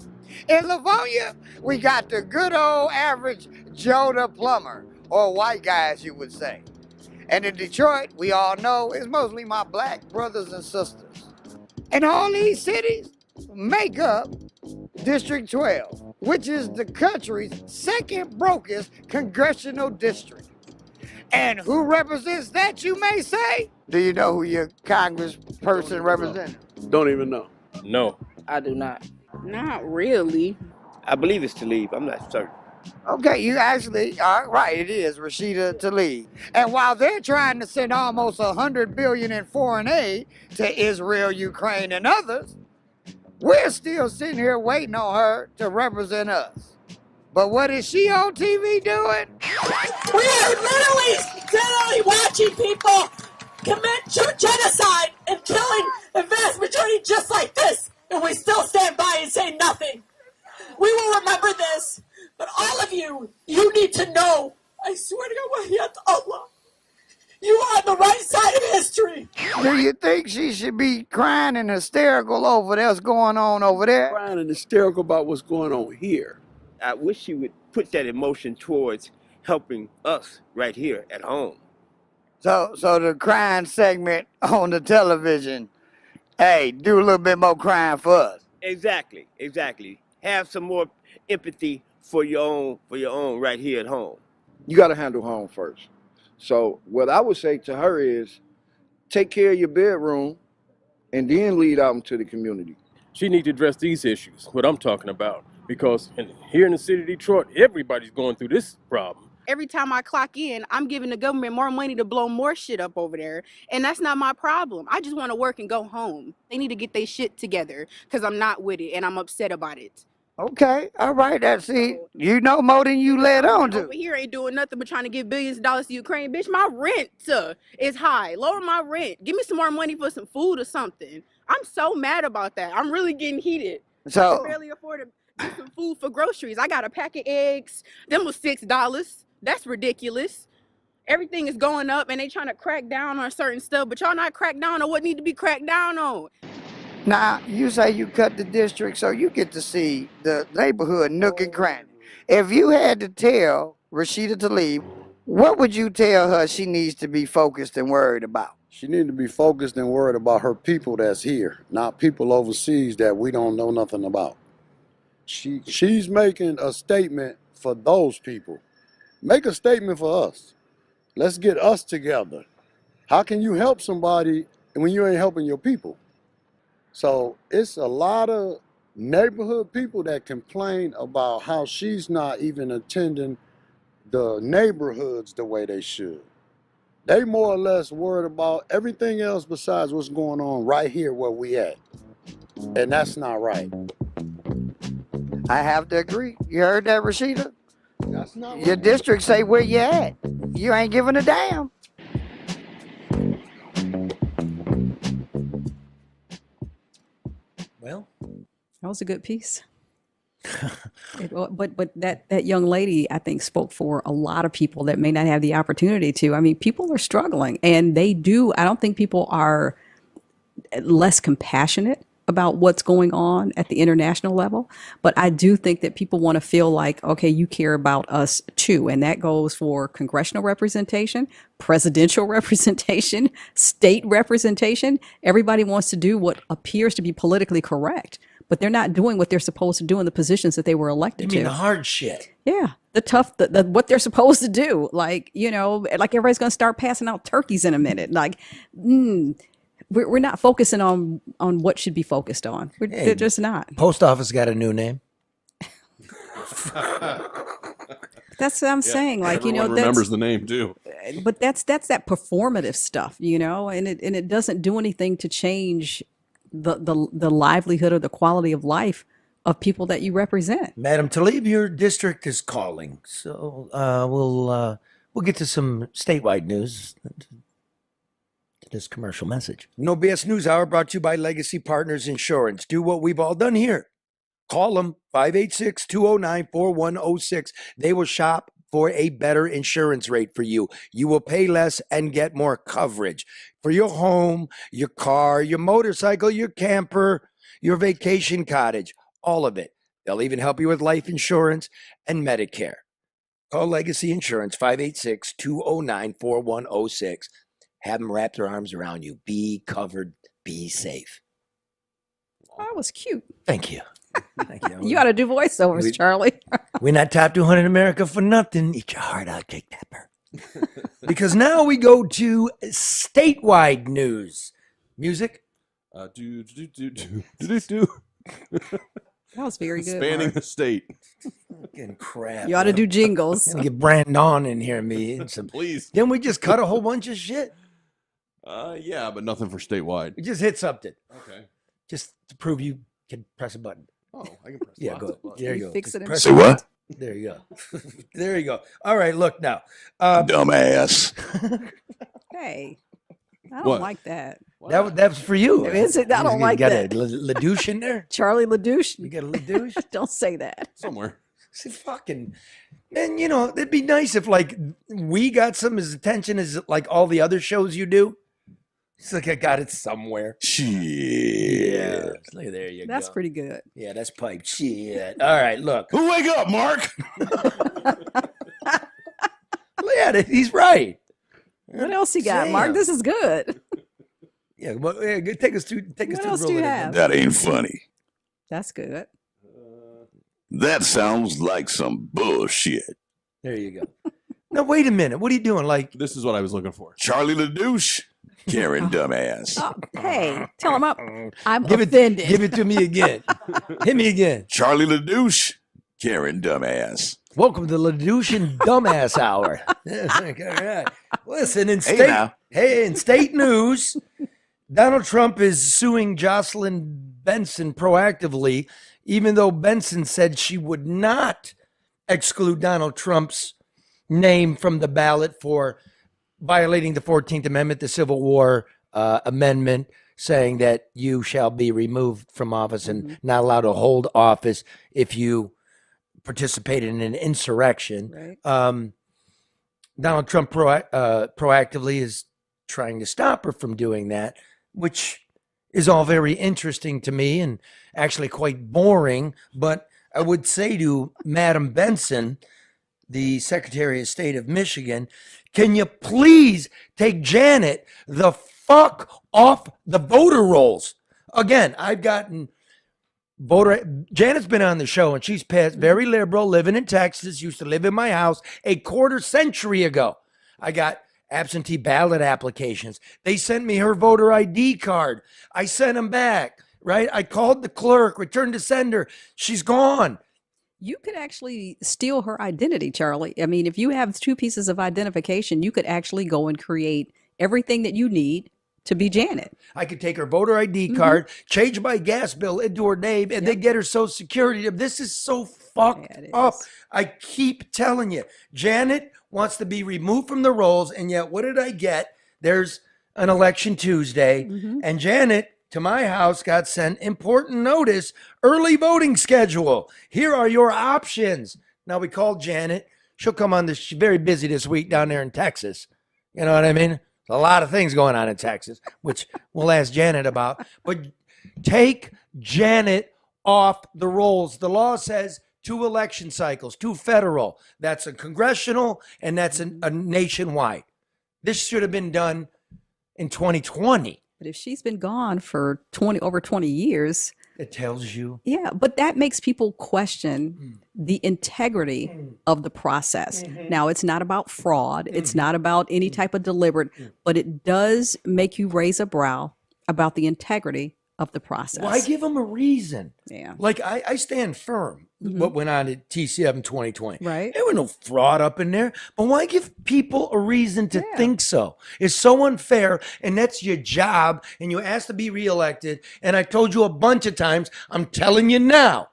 Speaker 13: In Livonia, we got the good old average Joe the plumber, or white guy, as you would say. And in Detroit, we all know it's mostly my black brothers and sisters. And all these cities make up District 12, which is the country's second brokest congressional district. And who represents that, you may say? Do you know who your congressperson represents?
Speaker 14: Don't even know.
Speaker 15: No.
Speaker 16: I do not.
Speaker 17: Not really.
Speaker 16: I believe it's Tlaib. I'm not certain.
Speaker 13: Okay, you actually are right. It is Rashida Tlaib. And while they're trying to send almost $100 billion in foreign aid to Israel, Ukraine, and others, we're still sitting here waiting on her to represent us. But what is she on TV doing?
Speaker 18: We are literally watching people commit genocide and killing a vast majority just like this, and we still stand by and say nothing. We will remember this. But all of you, you need to know, I swear to God, Allah, you are on the right side of history.
Speaker 13: Do you think she should be crying and hysterical over what's going on over there?
Speaker 14: Crying and hysterical about what's going on here.
Speaker 16: I wish she would put that emotion towards helping us right here at home.
Speaker 13: So the crying segment on the television, hey, do a little bit more crying for us.
Speaker 16: Exactly. Have some more empathy for your own right here at home.
Speaker 14: You got to handle home first. So what I would say to her is take care of your bedroom and then lead out into the community.
Speaker 15: She needs to address these issues, what I'm talking about, because here in the city of Detroit, everybody's going through this problem.
Speaker 17: Every time I clock in, I'm giving the government more money to blow more shit up over there. And that's not my problem. I just want to work and go home. They need to get their shit together because I'm not with it and I'm upset about it.
Speaker 13: Okay, all right, that's it. You know more than you let on to.
Speaker 17: Over here ain't doing nothing but trying to give billions of dollars to Ukraine. Bitch, my rent is high. Lower my rent. Give me some more money for some food or something. I'm so mad about that. I'm really getting heated.
Speaker 13: So
Speaker 17: I can barely afford to get some food for groceries. I got a pack of eggs. Them was $6. That's ridiculous. Everything is going up and they trying to crack down on certain stuff, but y'all not crack down on what need to be cracked down on.
Speaker 13: Now, you say you cut the district so you get to see the neighborhood nook and cranny. If you had to tell Rashida Tlaib What would you tell her she needs to be focused and worried about?
Speaker 19: She needs to be focused and worried about her people that's here, not people overseas that we don't know nothing about. She's making a statement for those people. Make a statement for us. Let's get us together. How can you help somebody when you ain't helping your people? So it's a lot of neighborhood people that complain about how she's not even attending the neighborhoods the way they should. They more or less worried about everything else besides what's going on right here where we at. And that's not right.
Speaker 13: I have to agree. You heard that, Rashida?
Speaker 19: That's not right.
Speaker 13: Your district say where you at. You ain't giving a damn.
Speaker 1: Well,
Speaker 8: that was a good piece. But that young lady, I think, spoke for a lot of people that may not have the opportunity to. I mean, people are struggling, and they do. I don't think people are less compassionate about what's going on at the international level, but I do think that people want to feel like, okay, you care about us too, and that goes for congressional representation, presidential representation, state representation. Everybody wants to do what appears to be politically correct, but they're not doing what they're supposed to do in the positions that they were elected to.
Speaker 1: You mean the hard shit?
Speaker 8: Yeah, the tough, the what they're supposed to do. Like, you know, like everybody's going to start passing out turkeys in a minute. Like, we're not focusing on what should be focused on. They're just not.
Speaker 1: Post office got a new name.
Speaker 8: That's what I'm saying. Like,
Speaker 12: Everyone remembers the name too.
Speaker 8: But that's that performative stuff, you know, and it doesn't do anything to change the livelihood or the quality of life of people that you represent.
Speaker 1: Madam Tlaib, your district is calling, so we'll get to some statewide news. This commercial message. No BS News Hour brought to you by Legacy Partners Insurance. Do what we've all done here. Call them 586-209-4106. They will shop for a better insurance rate for you. You will pay less and get more coverage for your home, your car, your motorcycle, your camper, your vacation cottage, all of it. They'll even help you with life insurance and Medicare. Call Legacy Insurance 586-209-4106. Have them wrap their arms around you. Be covered. Be safe.
Speaker 8: Oh, that was cute.
Speaker 1: Thank you. Thank you.
Speaker 8: You ought to do voiceovers, Charlie.
Speaker 1: We're not top 200 in America for nothing. Eat your heart out, Jake Tapper. Because now we go to statewide news. Music?
Speaker 8: That was very good.
Speaker 12: Spanning
Speaker 8: Mark.
Speaker 12: the state.
Speaker 1: Fucking crap.
Speaker 8: You ought to do jingles.
Speaker 1: Gonna get Brandon in here, me.
Speaker 12: Please.
Speaker 1: Didn't we just cut a whole bunch of shit?
Speaker 12: Yeah, but nothing for statewide.
Speaker 1: We just hit something.
Speaker 12: Okay.
Speaker 1: Just to prove you can press a button.
Speaker 12: Oh, I can press
Speaker 1: Yeah,
Speaker 12: lots
Speaker 1: go.
Speaker 12: of buttons.
Speaker 1: There you
Speaker 8: You
Speaker 1: go.
Speaker 8: fix
Speaker 1: Just
Speaker 8: it in
Speaker 1: press
Speaker 2: Say
Speaker 1: a
Speaker 2: what?
Speaker 1: button. There you go. There you go. All right, look now.
Speaker 2: Dumbass.
Speaker 8: Hey, I don't
Speaker 12: What?
Speaker 8: like that.
Speaker 1: That was for you.
Speaker 8: Is it? I don't like
Speaker 1: got
Speaker 8: that.
Speaker 1: a LeDouche in there?
Speaker 8: Charlie LeDouche.
Speaker 1: You got a LeDouche?
Speaker 8: Don't say that.
Speaker 12: Somewhere.
Speaker 1: See, fucking, and you know, it'd be nice if like we got some as attention as like all the other shows you do. It's like I got it somewhere.
Speaker 2: Shit.
Speaker 1: Yeah. Look, there you go.
Speaker 8: That's pretty good.
Speaker 1: Yeah, that's pipe. Shit. All right, look.
Speaker 2: Who wake up, Mark?
Speaker 1: Look at it. He's right.
Speaker 8: What else you got, Mark?
Speaker 1: Damn.
Speaker 8: This is good.
Speaker 1: Yeah, well, yeah, take us through. Take us
Speaker 8: What
Speaker 1: through
Speaker 8: else
Speaker 1: the
Speaker 8: do you
Speaker 1: roll of
Speaker 8: have?
Speaker 1: it.
Speaker 2: That ain't funny.
Speaker 8: That's good.
Speaker 2: That sounds like some bullshit.
Speaker 1: There you go. Now wait a minute. What are you doing? Like
Speaker 12: This is what I was looking for.
Speaker 2: Charlie LeDouche. Karen dumbass.
Speaker 8: Oh, hey, tell him up. I'm
Speaker 1: give
Speaker 8: offended.
Speaker 1: it. Give it to me again. Hit me again.
Speaker 2: Charlie LeDouche. Karen dumbass.
Speaker 1: Welcome to the LeDouche and Dumbass Hour. All right. Listen, in
Speaker 2: Hey,
Speaker 1: state,
Speaker 2: now.
Speaker 1: in state news, Donald Trump is suing Jocelyn Benson proactively, even though Benson said she would not exclude Donald Trump's name from the ballot for violating the 14th Amendment, the Civil War Amendment, saying that you shall be removed from office and not allowed to hold office if you participated in an insurrection.
Speaker 8: Right.
Speaker 1: Donald Trump proactively is trying to stop her from doing that, which is all very interesting to me and actually quite boring. But I would say to Madam Benson, the Secretary of State of Michigan, can you please take Janet the fuck off the voter rolls? Again, I've gotten Janet's been on the show, and she's passed very liberal, living in Texas, used to live in my house a quarter century ago. I got absentee ballot applications. They sent me her voter ID card. I sent them back, right? I called the clerk, returned to sender. She's gone.
Speaker 8: You could actually steal her identity, Charlie. I mean, if you have 2 pieces of identification, you could actually go and create everything that you need to be Janet.
Speaker 1: I could take her voter ID card, change my gas bill into her name, and then get her Social Security. This is so fucked up. I keep telling you, Janet wants to be removed from the rolls, and yet what did I get? There's an election Tuesday, and Janet, to my house, got sent important notice, early voting schedule. Here are your options. Now, we called Janet. She'll come on this. She's very busy this week down there in Texas. You know what I mean? A lot of things going on in Texas, which we'll ask Janet about. But take Janet off the rolls. The law says 2 election cycles, 2 federal. That's a congressional, and that's a nationwide. This should have been done in 2020.
Speaker 8: But if she's been gone for over 20 years,
Speaker 1: it tells you.
Speaker 8: Yeah, but that makes people question the integrity of the process. Now, it's not about fraud. It's not about any type of deliberate, but it does make you raise a brow about the integrity of the process.
Speaker 1: Why give them a reason?
Speaker 8: Yeah.
Speaker 1: Like, I stand firm what went on at TCF 2020.
Speaker 8: Right.
Speaker 1: There was no fraud up in there. But why give people a reason to think so? It's so unfair, and that's your job, and you asked to be reelected. And I told you a bunch of times, I'm telling you now,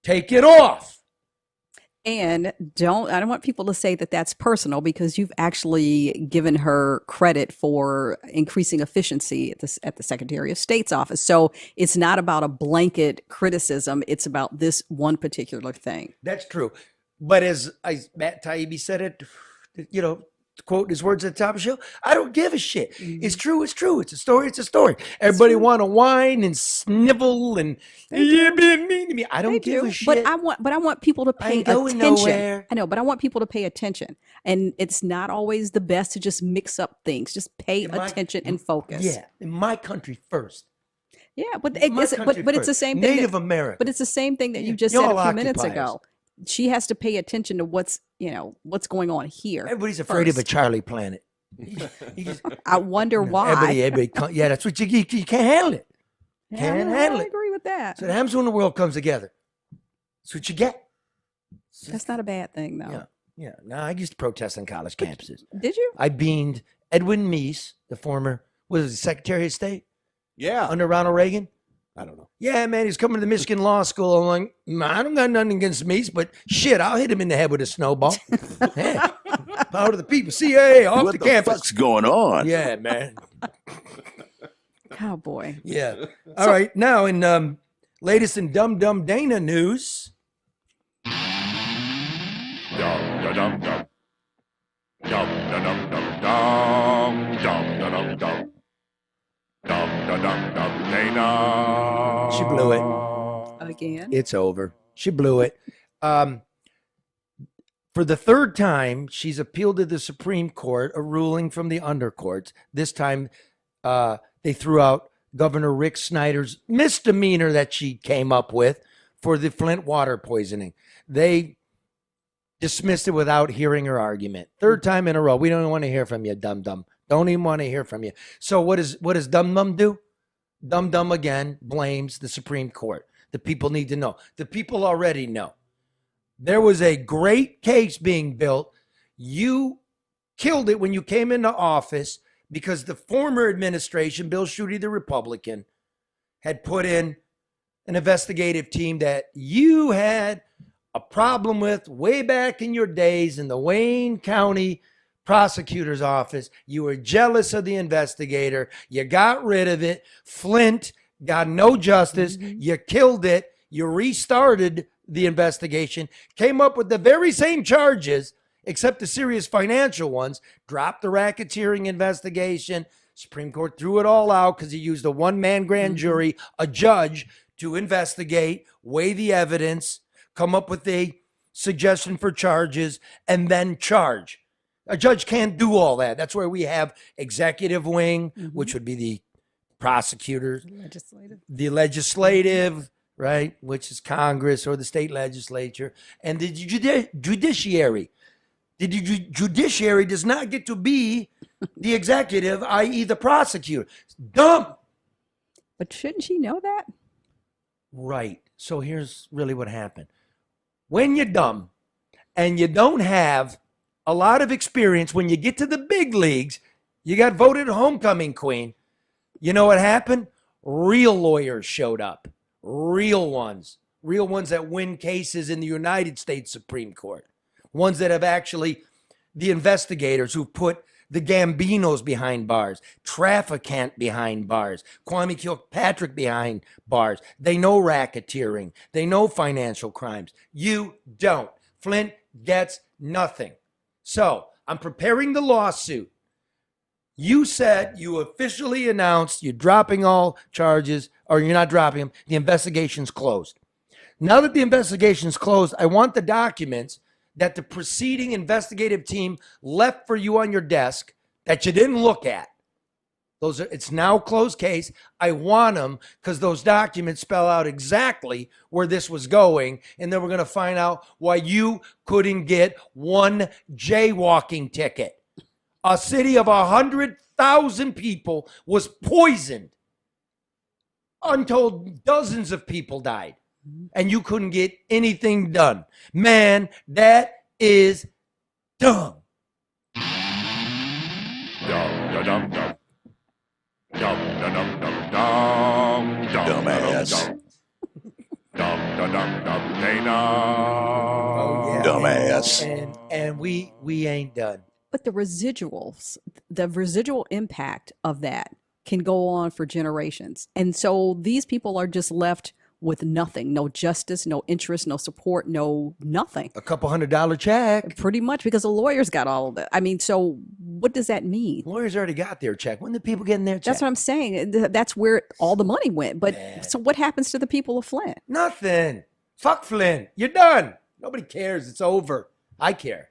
Speaker 1: take it off.
Speaker 8: And I don't want people to say that that's personal, because you've actually given her credit for increasing efficiency at the Secretary of State's office. So it's not about a blanket criticism. It's about this one particular thing.
Speaker 1: That's true. But as Matt Taibbi said it, you know, to quote his words at the top of the show, I don't give a shit. It's true. It's true. It's a story. It's a story. Everybody want to whine and snivel and you're being mean to me. I don't give a shit.
Speaker 8: But I want people to pay attention.
Speaker 1: Nowhere.
Speaker 8: I know, but I want people to pay attention. And it's not always the best to just mix up things. Just pay attention and focus.
Speaker 1: Yeah, in my country first.
Speaker 8: Yeah, but it's the same thing.
Speaker 1: Native American.
Speaker 8: But it's the same thing that you just said a few minutes ago. She has to pay attention to what's going on here.
Speaker 1: Everybody's afraid of a Charlie planet.
Speaker 8: I wonder why.
Speaker 1: Yeah, that's what you can't handle it. Can't handle
Speaker 8: I
Speaker 1: it.
Speaker 8: agree with that.
Speaker 1: So what happens when the world comes together? That's what you get.
Speaker 8: That's not a bad thing, though.
Speaker 1: Yeah. No, I used to protest on college campuses.
Speaker 8: Did you?
Speaker 1: I beamed Edwin Meese, the former, Secretary of State?
Speaker 12: Yeah.
Speaker 1: Under Ronald Reagan?
Speaker 12: I don't know.
Speaker 1: Yeah, man, he's coming to Michigan Law School. I'm like, I don't got nothing against Meese, but shit, I'll hit him in the head with a snowball. Hey, power to the people. CIA off the campus.
Speaker 2: What's going on?
Speaker 1: Yeah, man.
Speaker 8: Oh, boy.
Speaker 1: Yeah. All right. Now, in latest in Dum Dum Dana news.
Speaker 2: Dum dum dum dum. Dum dum dum dum dum. Dum dum dum. Dum dum dum dum Dana.
Speaker 1: She blew it.
Speaker 8: Again?
Speaker 1: It's over. She blew it. For the 3rd time, she's appealed to the Supreme Court, a ruling from the undercourts. This time, they threw out Governor Rick Snyder's misdemeanor that she came up with for the Flint water poisoning. They dismissed it without hearing her argument. 3rd time in a row. We don't want to hear from you, dum-dum. Don't even want to hear from you. So what does Dum-Dum do? Dum-Dum again blames the Supreme Court. The people need to know. The people already know. There was a great case being built. You killed it when you came into office because the former administration, Bill Schuette, the Republican, had put in an investigative team that you had a problem with way back in your days in the Wayne County prosecutor's office. You were jealous of the investigator. You got rid of it. Flint got no justice. You killed it. You restarted the investigation, came up with the very same charges, except the serious financial ones, dropped the racketeering investigation. Supreme Court threw it all out because he used a one-man grand jury, a judge, to investigate, weigh the evidence, come up with a suggestion for charges, and then charge. A judge can't do all that. That's where we have executive wing, which would be the prosecutors, the legislative, right, which is Congress or the state legislature, and the judiciary. The judiciary does not get to be the executive, i.e. the prosecutor. Dumb.
Speaker 8: But shouldn't she know that?
Speaker 1: Right. So here's really what happened. When you're dumb and you don't have a lot of experience, when you get to the big leagues, you got voted homecoming queen. You know what happened? Real lawyers showed up. Real ones that win cases in the United States Supreme Court. Ones that have actually, the investigators who put the Gambinos behind bars, Trafficant behind bars, Kwame Kilpatrick behind bars. They know racketeering. They know financial crimes. You don't. Flint gets nothing. So I'm preparing the lawsuit. You said you officially announced you're dropping all charges, or you're not dropping them. The investigation's closed. Now that the investigation's closed, I want the documents that the preceding investigative team left for you on your desk that you didn't look at. It's now a closed case. I want them because those documents spell out exactly where this was going. And then we're going to find out why you couldn't get one jaywalking ticket. A city of 100,000 people was poisoned. Untold dozens of people died. And you couldn't get anything done. Man, that is dumb.
Speaker 2: Dumbass.
Speaker 1: Dumbass. And we ain't done.
Speaker 8: But the residual impact of that can go on for generations. And so these people are just left with nothing, no justice, no interest, no support, no nothing.
Speaker 1: A couple $100 check.
Speaker 8: Pretty much, because the lawyers got all of it. I mean, so what does that mean?
Speaker 1: Lawyers already got their check. When the people getting their check?
Speaker 8: That's what I'm saying. That's where all the money went. But so what happens to the people of Flint?
Speaker 1: Nothing. Fuck Flint. You're done. Nobody cares. It's over. I care.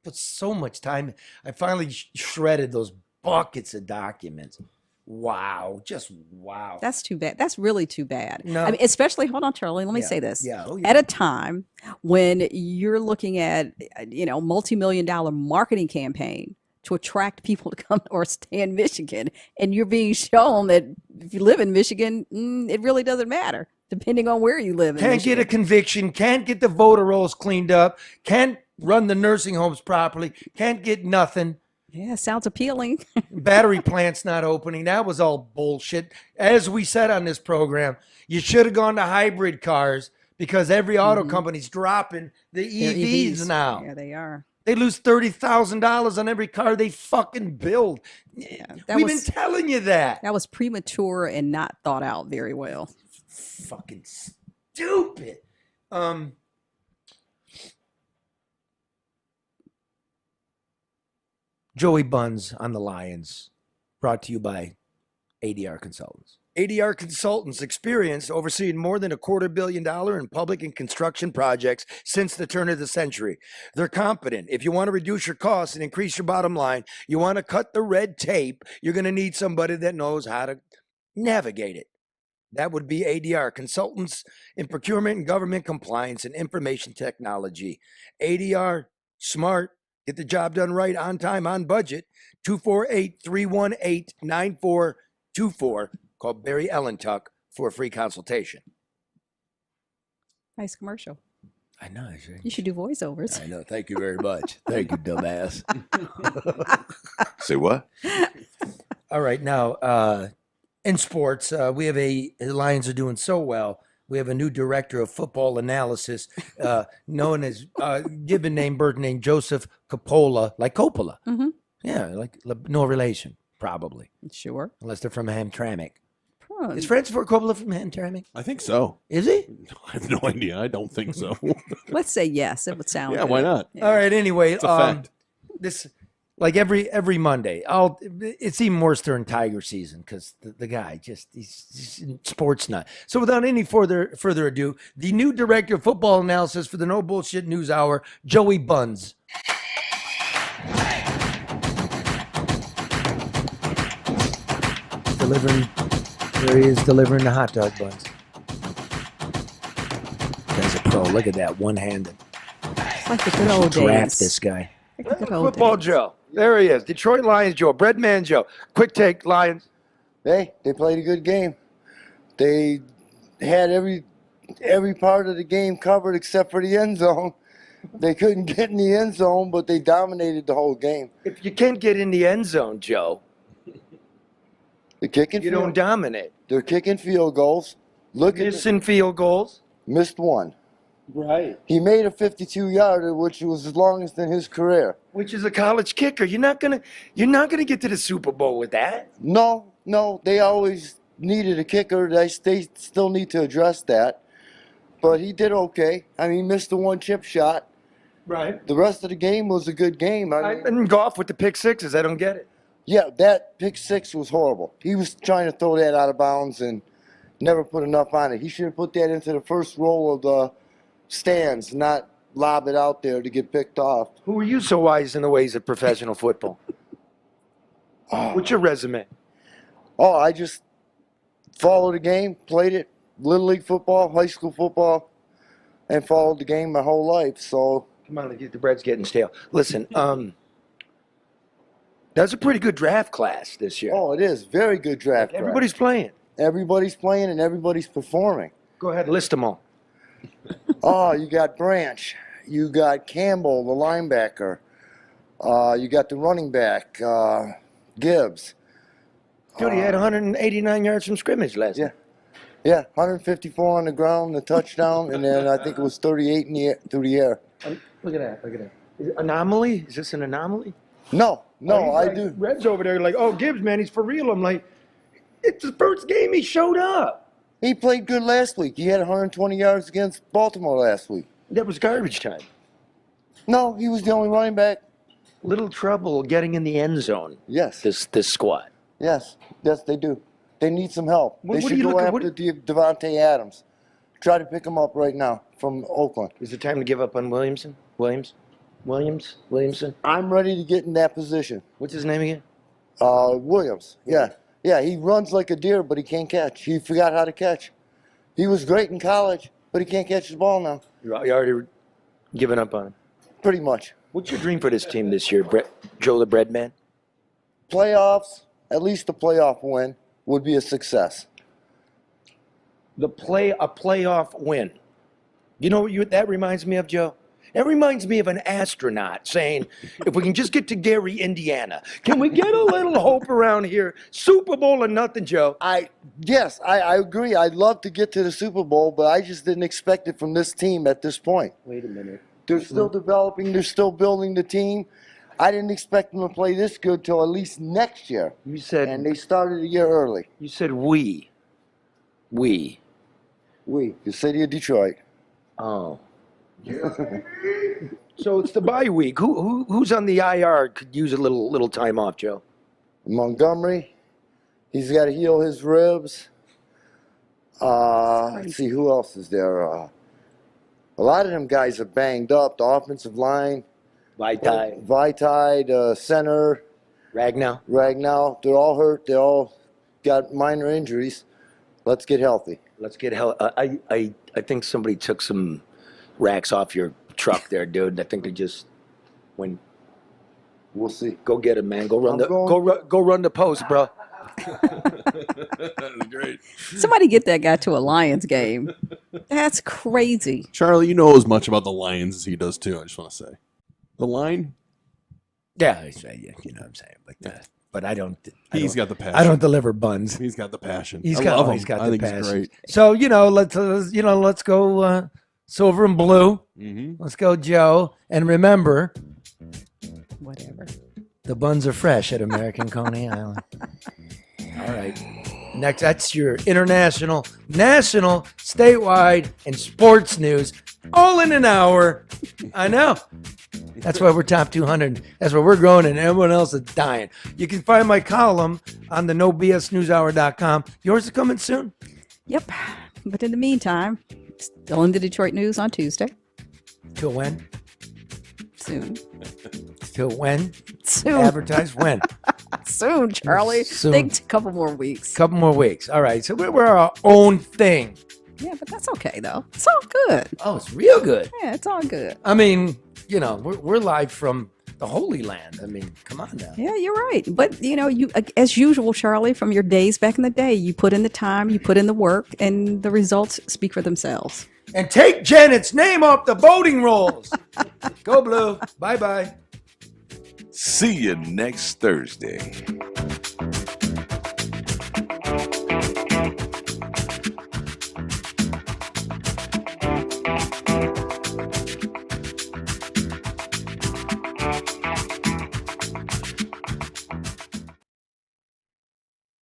Speaker 1: Put so much time. I finally shredded those buckets of documents. Wow. Just wow.
Speaker 8: That's too bad. That's really too bad.
Speaker 1: No.
Speaker 8: I mean, especially, hold on, Charlie, let me say this.
Speaker 1: Yeah. Oh,
Speaker 8: At a time when you're looking at, multi-million-dollar marketing campaign to attract people to come or stay in Michigan, and you're being shown that if you live in Michigan, it really doesn't matter, depending on where you live in
Speaker 1: Can't
Speaker 8: Michigan.
Speaker 1: get a conviction, can't get the voter rolls cleaned up, can't run the nursing homes properly, can't get nothing.
Speaker 8: Yeah, sounds appealing.
Speaker 1: Battery plant's not opening. That was all bullshit. As we said on this program, you should have gone to hybrid cars because every auto company's dropping the EVs now.
Speaker 8: Yeah, they are.
Speaker 1: They lose $30,000 on every car they fucking build.
Speaker 8: Yeah,
Speaker 1: We've been telling you that.
Speaker 8: That was premature and not thought out very well.
Speaker 1: Fucking stupid. Joey Buns on the Lions, brought to you by ADR Consultants. ADR Consultants, experienced overseeing more than $250 million in public and construction projects since the turn of the century. They're competent. If you want to reduce your costs and increase your bottom line, you want to cut the red tape, you're going to need somebody that knows how to navigate it. That would be ADR Consultants in procurement and government compliance and information technology. ADR, smart. Get the job done right, on time, on budget. 248-318-9424. Call Barry Ellentuck for a free consultation.
Speaker 8: Nice commercial.
Speaker 1: I know.
Speaker 8: You should do voiceovers.
Speaker 1: I know. Thank you very much. Thank you, dumbass.
Speaker 2: Say what?
Speaker 1: All right. Now, in sports, we have the Lions are doing so well. We have a new director of football analysis, known as given name, birth name, Joseph Coppola, like Coppola.
Speaker 8: Mm-hmm.
Speaker 1: Yeah, like no relation, probably.
Speaker 8: Sure.
Speaker 1: Unless they're from Hamtramck.
Speaker 8: Oh.
Speaker 1: Is Francis Ford Coppola from Hamtramck?
Speaker 12: I think so.
Speaker 1: Is he?
Speaker 12: I have no idea. I don't think so.
Speaker 8: Let's say yes. It would sound
Speaker 12: Yeah,
Speaker 8: good.
Speaker 12: why not?
Speaker 1: All right. Anyway,
Speaker 12: It's a fact.
Speaker 1: Like every Monday. It's even worse during Tiger season because the guy he's sports nut. So without any further ado, the new director of football analysis for the No Bullshit News Hour, Joey Buns. There he is delivering the hot dog buns. Guy's a pro. Look at that, one-handed.
Speaker 8: It's like the good old
Speaker 1: Draft
Speaker 8: days.
Speaker 1: this guy.
Speaker 8: Like the good old
Speaker 20: Football
Speaker 8: days.
Speaker 20: Joe. There he is. Detroit Lions Joe. Breadman Joe. Quick take, Lions.
Speaker 9: Hey, they played a good game. They had every part of the game covered except for the end zone. They couldn't get in the end zone, but they dominated the whole game.
Speaker 20: If you can't get in the end zone, Joe,
Speaker 9: They're kicking.
Speaker 20: you don't dominate.
Speaker 9: They're kicking field goals.
Speaker 20: Missing field goals.
Speaker 9: Missed one.
Speaker 20: Right.
Speaker 9: He made a 52-yarder, which was the longest in his career.
Speaker 20: Which is a college kicker. You're not gonna get to the Super Bowl with that.
Speaker 9: No, they always needed a kicker. They still need to address that. But he did okay. I mean, he missed the one chip shot.
Speaker 20: Right.
Speaker 9: The rest of the game was a good game.
Speaker 20: And golf with the pick sixes. I don't get it.
Speaker 9: Yeah, that pick six was horrible. He was trying to throw that out of bounds and never put enough on it. He should have put that into the first row of the stands, not lob it out there to get picked off.
Speaker 20: Who are you so wise in the ways of professional football? What's your resume?
Speaker 9: Oh, I just followed the game, played it, Little League football, high school football, and followed the game my whole life. So
Speaker 20: Come on, the bread's getting stale. Listen, that's a pretty good draft class this year.
Speaker 9: Oh, it is. Very good draft.
Speaker 20: Everybody's playing.
Speaker 9: Everybody's playing and everybody's performing.
Speaker 20: Go ahead, list them all.
Speaker 9: Oh, you got Branch. You got Campbell, the linebacker. You got the running back, Gibbs.
Speaker 20: Dude, he had 189 yards from scrimmage last night.
Speaker 9: Yeah, 154 on the ground, the touchdown, and then I think it was 38 through the air.
Speaker 20: Look at that. Is it anomaly? Is this an anomaly?
Speaker 9: No, I do.
Speaker 20: Red's over there like, oh, Gibbs, man, he's for real. I'm like, it's the first game he showed up.
Speaker 9: He played good last week. He had 120 yards against Baltimore last week.
Speaker 20: That was garbage time.
Speaker 9: No, he was the only running back.
Speaker 20: Little trouble getting in the end zone.
Speaker 9: Yes.
Speaker 20: This squad.
Speaker 9: Yes, they do. They need some help.
Speaker 20: What
Speaker 9: They
Speaker 20: are
Speaker 9: should
Speaker 20: you
Speaker 9: go
Speaker 20: looking-
Speaker 9: after Devontae Adams. Try to pick him up right now from Oakland.
Speaker 20: Is it time to give up on Williamson? Williamson?
Speaker 9: I'm ready to get in that position.
Speaker 20: What's his name again?
Speaker 9: Williams. Yeah, he runs like a deer, but he can't catch. He forgot how to catch. He was great in college, but he can't catch the ball now.
Speaker 20: You already given up on him?
Speaker 9: Pretty much.
Speaker 20: What's your dream for this team this year, Joe the Breadman?
Speaker 9: Playoffs, at least a playoff win, would be a success.
Speaker 20: A playoff win. You know what that reminds me of, Joe? That reminds me of an astronaut saying, if we can just get to Gary, Indiana, can we get a little hope around here? Super Bowl or nothing, Joe.
Speaker 9: Yes, I agree. I'd love to get to the Super Bowl, but I just didn't expect it from this team at this point.
Speaker 20: Wait a minute.
Speaker 9: They're still developing. They're still building the team. I didn't expect them to play this good till at least next year.
Speaker 20: You said,
Speaker 9: and they started a year early.
Speaker 20: You said we.
Speaker 9: The city of Detroit.
Speaker 20: Oh. So it's the bye week. Who's on the IR could use a little time off, Joe?
Speaker 9: Montgomery. He's got to heal his ribs. Let's see, who else is there? A lot of them guys are banged up. The offensive line. Vitae, center. Ragnow. They're all hurt. They all got minor injuries. Let's get healthy.
Speaker 20: I think somebody took some racks off your truck there, dude. I think they just went.
Speaker 9: We'll see.
Speaker 20: Go get him, man. Go run the post, bro.
Speaker 12: That's great.
Speaker 8: Somebody get that guy to a Lions game. That's crazy.
Speaker 12: Charlie, you know as much about the Lions as he does too. I just want to say, the line.
Speaker 1: Yeah, you know what I'm saying, but I don't.
Speaker 12: He's got the passion.
Speaker 1: I don't deliver buns.
Speaker 12: He's got the passion.
Speaker 1: He's
Speaker 12: I
Speaker 1: got
Speaker 12: love him.
Speaker 1: He's got
Speaker 12: I
Speaker 1: the
Speaker 12: think
Speaker 1: passion.
Speaker 12: he's great.
Speaker 1: So let's go silver and blue.
Speaker 12: Mm-hmm.
Speaker 1: Let's go, Joe. And remember,
Speaker 8: whatever.
Speaker 1: The buns are fresh at American Coney Island. All right. Next, that's your international, national, statewide, and sports news all in an hour. I know. That's why we're top 200. That's why we're growing and everyone else is dying. You can find my column on the NoBSNewsHour.com. Yours is coming soon?
Speaker 8: Yep. But in the meantime, still in the Detroit news on Tuesday.
Speaker 1: Till when?
Speaker 8: Soon.
Speaker 1: Till when?
Speaker 8: Soon.
Speaker 1: Advertise when?
Speaker 8: Soon, Charlie.
Speaker 1: Soon.
Speaker 8: Think a couple more weeks.
Speaker 1: Couple more weeks. All right. So we're our own thing.
Speaker 8: Yeah, but that's okay, though. It's all good.
Speaker 1: Oh, it's real good.
Speaker 8: Yeah, it's all good.
Speaker 1: I mean, you know, we're live from the Holy Land. I mean, come on now.
Speaker 8: Yeah, you're right. But, you know, you as usual, Charlie, from your days back in the day, you put in the time, you put in the work, and the results speak for themselves.
Speaker 1: And take Janet's name off the voting rolls. Go Blue. Bye-bye.
Speaker 2: See you next Thursday.